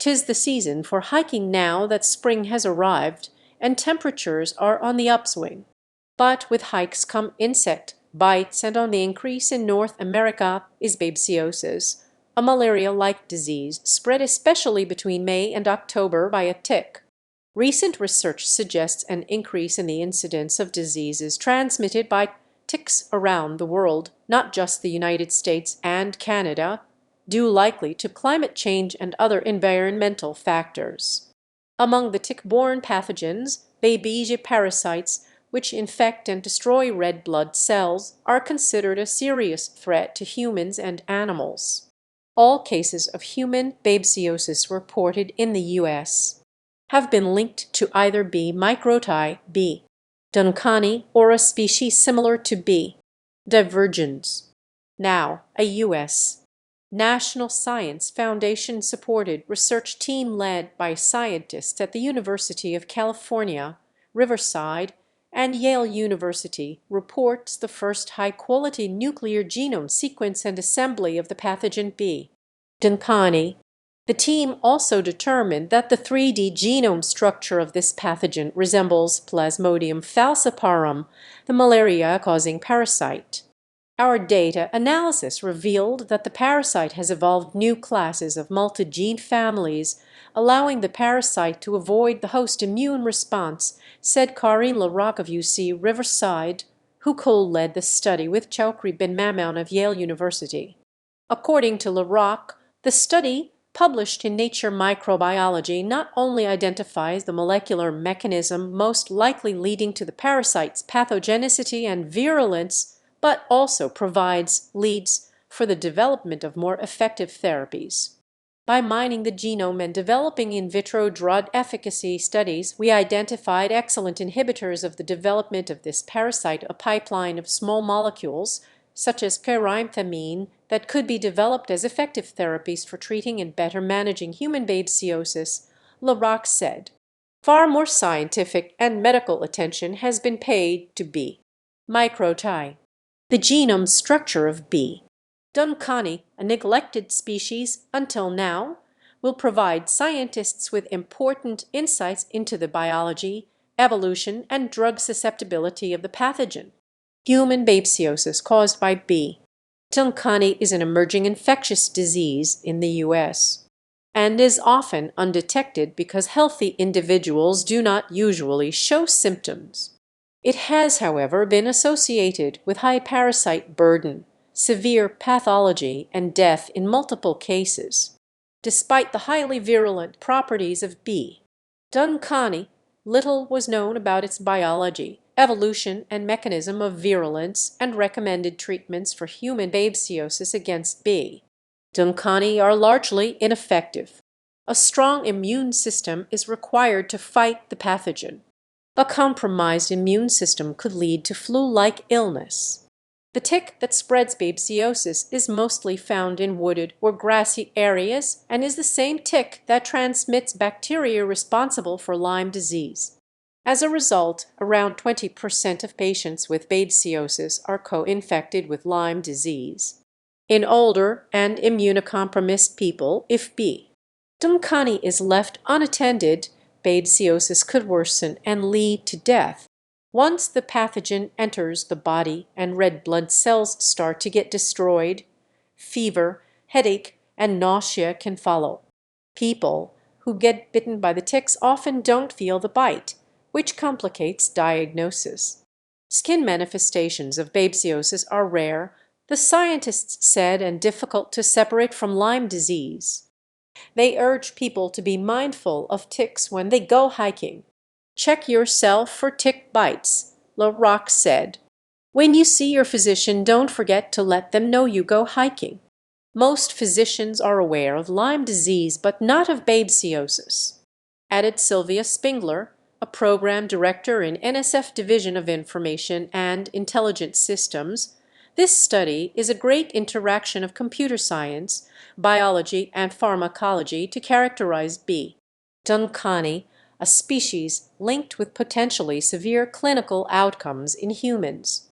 'Tis the season for hiking now that spring has arrived and temperatures are on the upswing. But with hikes come insect bites, and on the increase in North America is babesiosis, a malaria-like disease spread especially between May and October by a tick. Recent research suggests an increase in the incidence of diseases transmitted by ticks around the world, not just the United States and Canada, due likely to climate change and other environmental factors. Among the tick-borne pathogens, Babesia parasites, which infect and destroy red blood cells, are considered a serious threat to humans and animals. All cases of human babesiosis reported in the U.S. have been linked to either B. microti, B. duncani, or a species similar to B. divergens. Now, a U.S. National Science Foundation-supported research team led by scientists at the University of California, Riverside, and Yale University reports the first high-quality nuclear genome sequence and assembly of the pathogen B. duncani. The team also determined that the 3D genome structure of this pathogen resembles Plasmodium falciparum, the malaria-causing parasite. Our data analysis revealed that the parasite has evolved new classes of multi-gene families, allowing the parasite to avoid the host immune response, said Karin LaRocque of UC Riverside, who co-led the study with Chowkri bin Mamoun of Yale University. According to LaRocque, the study, published in Nature Microbiology, not only identifies the molecular mechanism most likely leading to the parasite's pathogenicity and virulence, but also provides leads for the development of more effective therapies. By mining the genome and developing in vitro drug efficacy studies, we identified excellent inhibitors of the development of this parasite, a pipeline of small molecules, such as pyrimethymine, that could be developed as effective therapies for treating and better managing human babesiosis, LaRocque said. Far more scientific and medical attention has been paid to B. microti, the genome structure of B. duncani, a neglected species until now, will provide scientists with important insights into the biology, evolution, and drug susceptibility of the pathogen. Human babesiosis caused by B. duncani is an emerging infectious disease in the U.S. and is often undetected because healthy individuals do not usually show symptoms. It has, however, been associated with high parasite burden, severe pathology, and death in multiple cases. Despite the highly virulent properties of B. duncani, little was known about its biology, evolution, and mechanism of virulence, and recommended treatments for human babesiosis against B. duncani are largely ineffective. A strong immune system is required to fight the pathogen. A compromised immune system could lead to flu-like illness. The tick that spreads babesiosis is mostly found in wooded or grassy areas and is the same tick that transmits bacteria responsible for Lyme disease. As a result, around 20% of patients with babesiosis are co-infected with Lyme disease. In older and immunocompromised people, if B. duncani is left unattended, babesiosis could worsen and lead to death. Once the pathogen enters the body and red blood cells start to get destroyed, fever, headache, and nausea can follow. People who get bitten by the ticks often don't feel the bite, which complicates diagnosis. Skin manifestations of babesiosis are rare, the scientists said, and difficult to separate from Lyme disease. They urge people to be mindful of ticks when they go hiking. Check yourself for tick bites, LaRocque said. When you see your physician, don't forget to let them know you go hiking. Most physicians are aware of Lyme disease, but not of babesiosis, added Sylvia Spingler, a program director in NSF Division of Information and Intelligence Systems. This study is a great interaction of computer science, biology, and pharmacology to characterize B. duncani, a species linked with potentially severe clinical outcomes in humans.